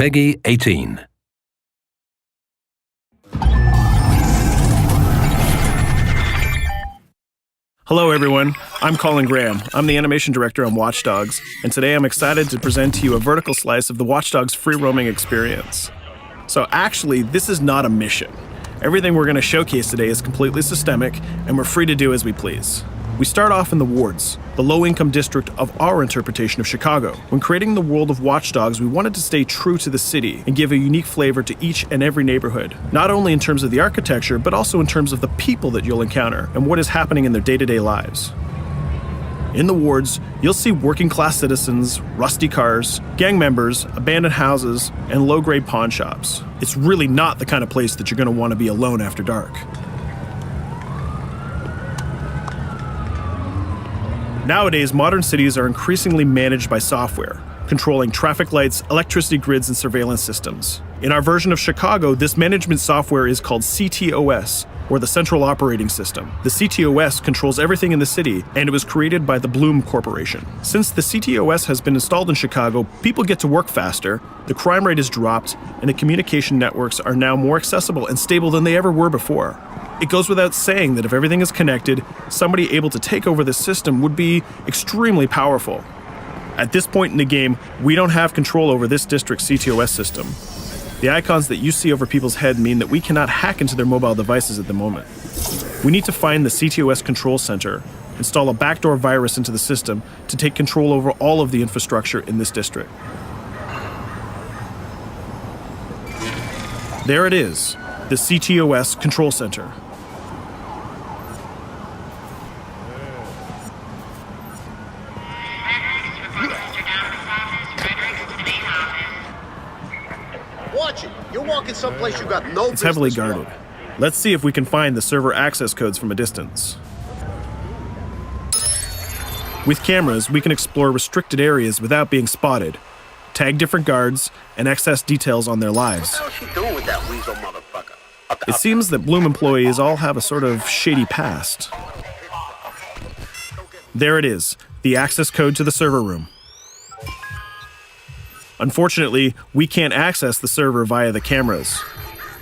Peggy 18. Hello everyone, I'm Colin Graham. I'm the animation director on Watch Dogs, and today I'm excited to present to you a vertical slice of the Watch Dogs free roaming experience. So actually, this is not a mission. Everything we're going to showcase today is completely systemic, and we're free to do as we please. We start off in the wards, the low-income district of our interpretation of Chicago. When creating the world of Watch Dogs, we wanted to stay true to the city and give a unique flavor to each and every neighborhood, not only in terms of the architecture, but also in terms of the people that you'll encounter and what is happening in their day-to-day lives. In the wards, you'll see working-class citizens, rusty cars, gang members, abandoned houses, and low-grade pawn shops. It's really not the kind of place that you're going to want to be alone after dark. Nowadays, modern cities are increasingly managed by software, controlling traffic lights, electricity grids, and surveillance systems. In our version of Chicago, this management software is called CTOS, or the Central Operating System. The CTOS controls everything in the city, and it was created by the Bloom Corporation. Since the CTOS has been installed in Chicago, people get to work faster, the crime rate has dropped, and the communication networks are now more accessible and stable than they ever were before. It goes without saying that if everything is connected, somebody able to take over the system would be extremely powerful. At this point in the game, we don't have control over this district's CTOS system. The icons that you see over people's head mean that we cannot hack into their mobile devices at the moment. We need to find the CTOS Control Center, install a backdoor virus into the system to take control over all of the infrastructure in this district. There it is, the CTOS Control Center. Watch it. You're walking someplace you got no business. It's heavily guarded. Let's see if we can find the server access codes from a distance. With cameras, we can explore restricted areas without being spotted, tag different guards, and access details on their lives. What the hell is she doing with that weasel motherfucker? It seems that Bloom employees all have a sort of shady past. There it is, the access code to the server room. Unfortunately, we can't access the server via the cameras.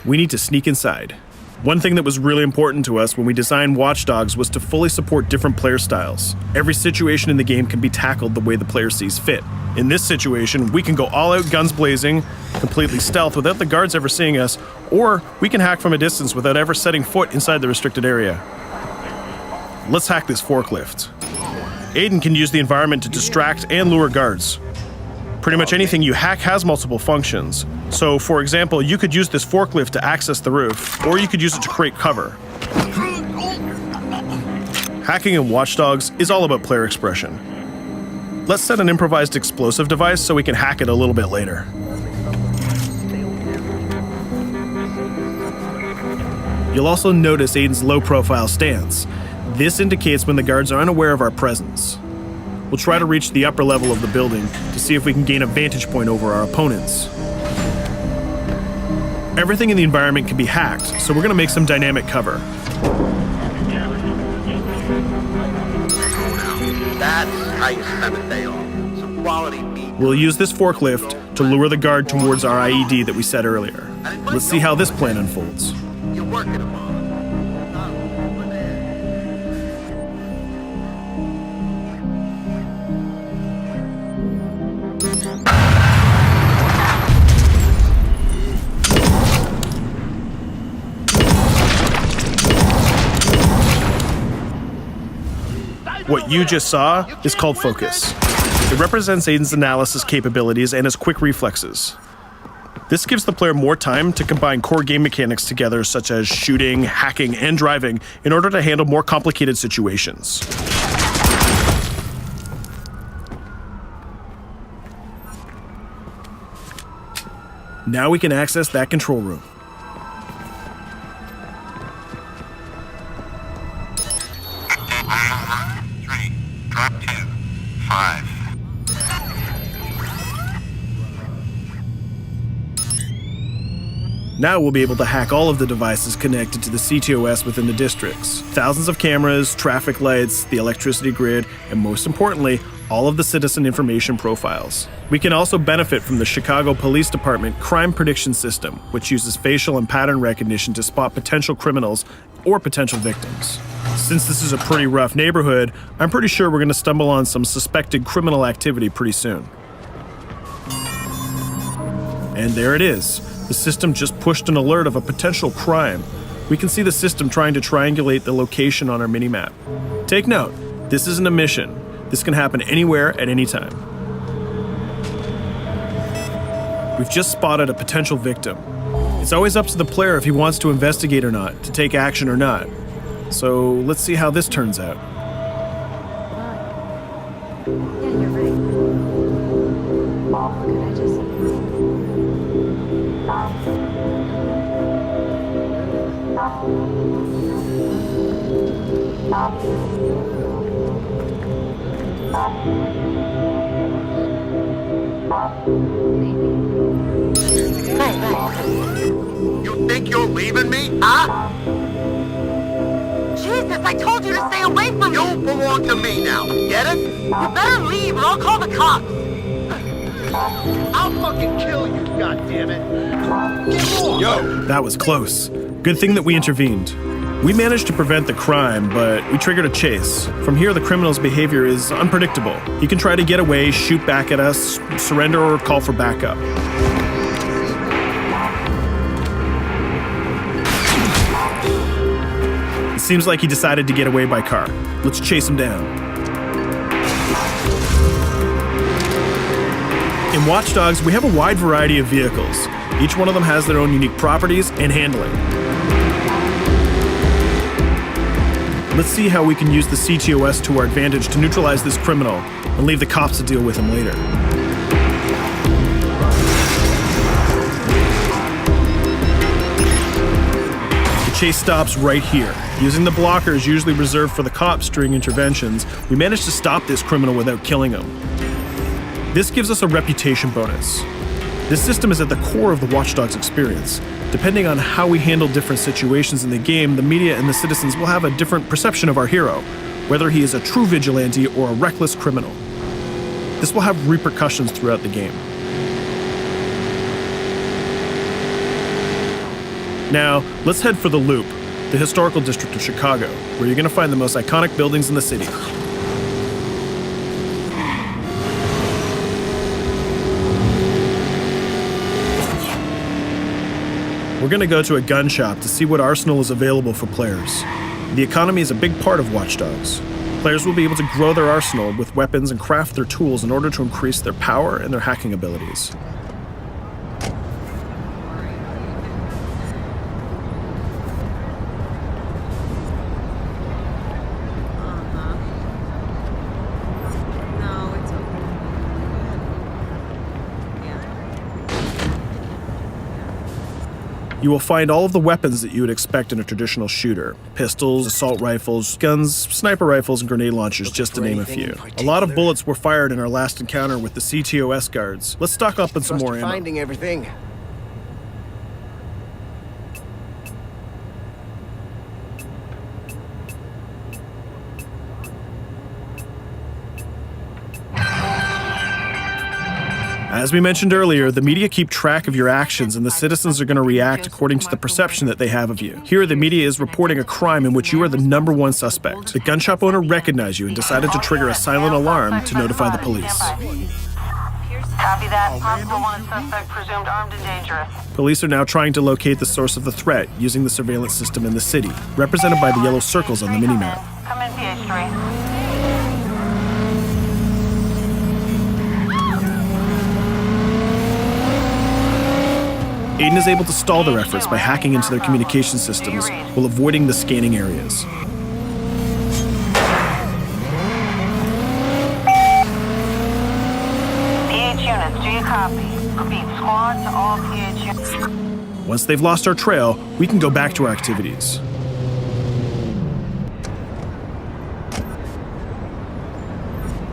We need to sneak inside. One thing that was really important to us when we designed Watch Dogs was to fully support different player styles. Every situation in the game can be tackled the way the player sees fit. In this situation, we can go all out guns blazing, completely stealth without the guards ever seeing us, or we can hack from a distance without ever setting foot inside the restricted area. Let's hack this forklift. Aiden can use the environment to distract and lure guards. Pretty much anything you hack has multiple functions. So, for example, you could use this forklift to access the roof, or you could use it to create cover. Hacking in Watch Dogs is all about player expression. Let's set an improvised explosive device so we can hack it a little bit later. You'll also notice Aiden's low-profile stance. This indicates when the guards are unaware of our presence. We'll try to reach the upper level of the building to see if we can gain a vantage point over our opponents. Everything in the environment can be hacked, so we're going to make some dynamic cover. That's how you spend a day off. Some quality meat. We'll use this forklift to lure the guard towards our IED that we set earlier. Let's see how this plan unfolds. You're working them on. What you just saw is called focus. It represents Aiden's analysis capabilities and his quick reflexes. This gives the player more time to combine core game mechanics together, such as shooting, hacking, and driving, in order to handle more complicated situations. Now we can access that control room. Drop 2, 5. Now we'll be able to hack all of the devices connected to the CTOS within the districts. Thousands of cameras, traffic lights, the electricity grid, and most importantly, all of the citizen information profiles. We can also benefit from the Chicago Police Department Crime Prediction System, which uses facial and pattern recognition to spot potential criminals or potential victims. Since this is a pretty rough neighborhood, I'm pretty sure we're going to stumble on some suspected criminal activity pretty soon. And there it is. The system just pushed an alert of a potential crime. We can see the system trying to triangulate the location on our minimap. Take note, this isn't a mission. This can happen anywhere at any time. We've just spotted a potential victim. It's always up to the player if he wants to investigate or not, to take action or not. So let's see how this turns out. Yeah, you're right. Could I just... You think you're leaving me? Huh? Jesus, I told you to stay away from me! You belong to me now. Get it? You better leave or I'll call the cops! I'll fucking kill you, goddammit! Get off! Yo! That was close. Good thing that we intervened. We managed to prevent the crime, but we triggered a chase. From here, the criminal's behavior is unpredictable. He can try to get away, shoot back at us, surrender, or call for backup. It seems like he decided to get away by car. Let's chase him down. In Watch Dogs, we have a wide variety of vehicles. Each one of them has their own unique properties and handling. Let's see how we can use the CTOS to our advantage to neutralize this criminal and leave the cops to deal with him later. The chase stops right here. Using the blockers usually reserved for the cops during interventions, we managed to stop this criminal without killing him. This gives us a reputation bonus. This system is at the core of the Watch Dogs experience. Depending on how we handle different situations in the game, the media and the citizens will have a different perception of our hero, whether he is a true vigilante or a reckless criminal. This will have repercussions throughout the game. Now, let's head for the Loop, the historical district of Chicago, where you're going to find the most iconic buildings in the city. We're going to go to a gun shop to see what arsenal is available for players. The economy is a big part of Watch Dogs. Players will be able to grow their arsenal with weapons and craft their tools in order to increase their power and their hacking abilities. No, it's okay. You will find all of the weapons that you would expect in a traditional shooter. Pistols, assault rifles, guns, sniper rifles, and grenade launchers, just to name a few. A lot of bullets were fired in our last encounter with the CTOS guards. Let's stock up on some more ammo. Finding everything. As we mentioned earlier, the media keep track of your actions and the citizens are going to react according to the perception that they have of you. Here, the media is reporting a crime in which you are the #1 suspect. The gun shop owner recognized you and decided to trigger a silent alarm to notify the police. Copy that. Possible wanted suspect presumed armed and dangerous. Police are now trying to locate the source of the threat using the surveillance system in the city, represented by the yellow circles on the minimap. Come in, PH3. Aiden is able to stall their efforts by hacking into their communication systems while avoiding the scanning areas. PH units, do you copy? Repeat, squad to all PH units. Once they've lost our trail, we can go back to our activities.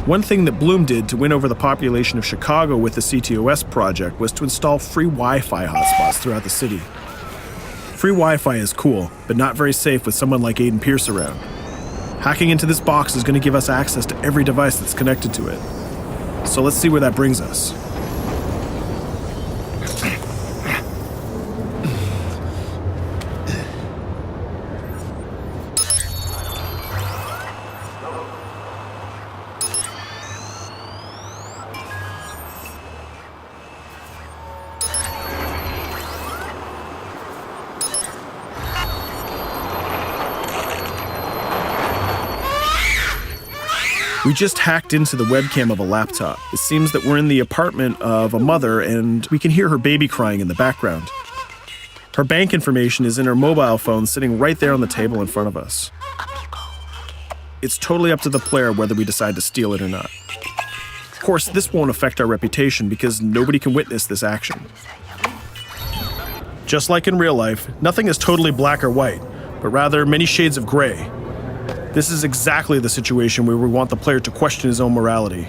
One thing that Bloom did to win over the population of Chicago with the CTOS project was to install free Wi-Fi hotspots throughout the city. Free Wi-Fi is cool, but not very safe with someone like Aiden Pierce around. Hacking into this box is going to give us access to every device that's connected to it. So let's see where that brings us. We just hacked into the webcam of a laptop. It seems that we're in the apartment of a mother and we can hear her baby crying in the background. Her bank information is in her mobile phone sitting right there on the table in front of us. It's totally up to the player whether we decide to steal it or not. Of course, this won't affect our reputation because nobody can witness this action. Just like in real life, nothing is totally black or white, but rather many shades of gray. This is exactly the situation where we want the player to question his own morality.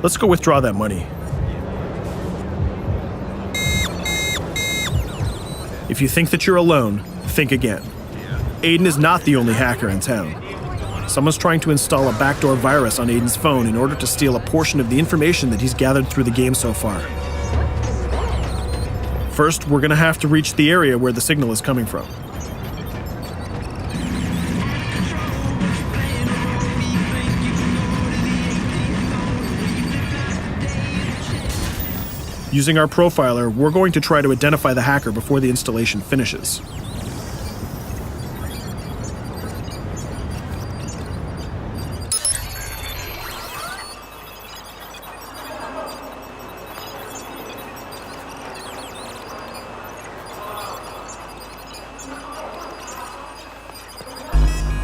Let's go withdraw that money. If you think that you're alone, think again. Aiden is not the only hacker in town. Someone's trying to install a backdoor virus on Aiden's phone in order to steal a portion of the information that he's gathered through the game so far. First, we're gonna have to reach the area where the signal is coming from. Using our profiler, we're going to try to identify the hacker before the installation finishes.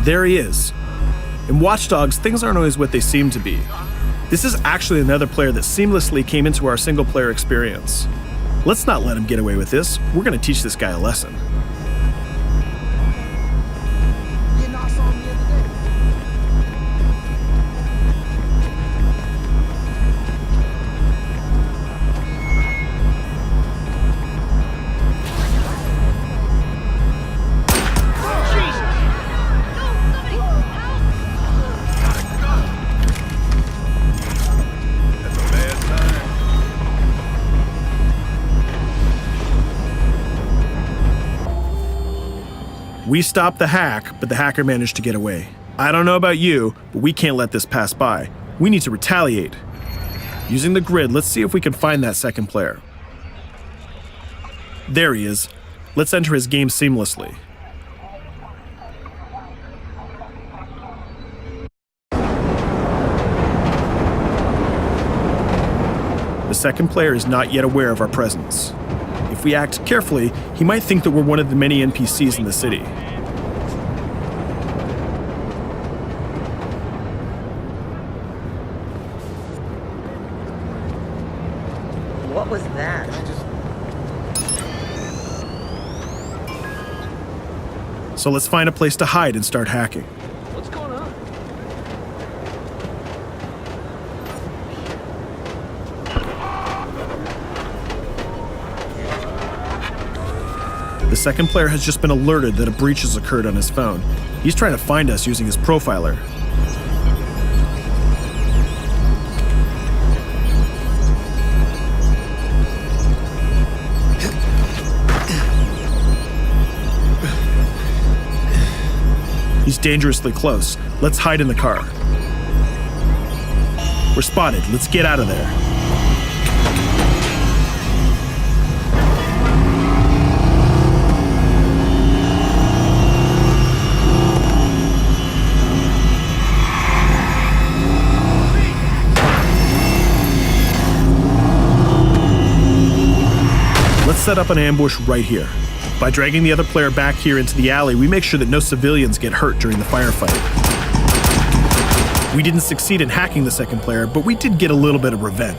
There he is. In Watch Dogs, things aren't always what they seem to be. This is actually another player that seamlessly came into our single-player experience. Let's not let him get away with this. We're going to teach this guy a lesson. We stopped the hack, but the hacker managed to get away. I don't know about you, but we can't let this pass by. We need to retaliate. Using the grid, let's see if we can find that second player. There he is. Let's enter his game seamlessly. The second player is not yet aware of our presence. If we act carefully, he might think that we're one of the many NPCs in the city. What was that? So let's find a place to hide and start hacking. What's going on? The second player has just been alerted that a breach has occurred on his phone. He's trying to find us using his profiler. He's dangerously close. Let's hide in the car. We're spotted. Let's get out of there. Let's set up an ambush right here. By dragging the other player back here into the alley, we make sure that no civilians get hurt during the firefight. We didn't succeed in hacking the second player, but we did get a little bit of revenge.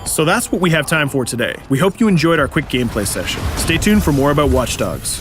So that's what we have time for today. We hope you enjoyed our quick gameplay session. Stay tuned for more about Watch Dogs.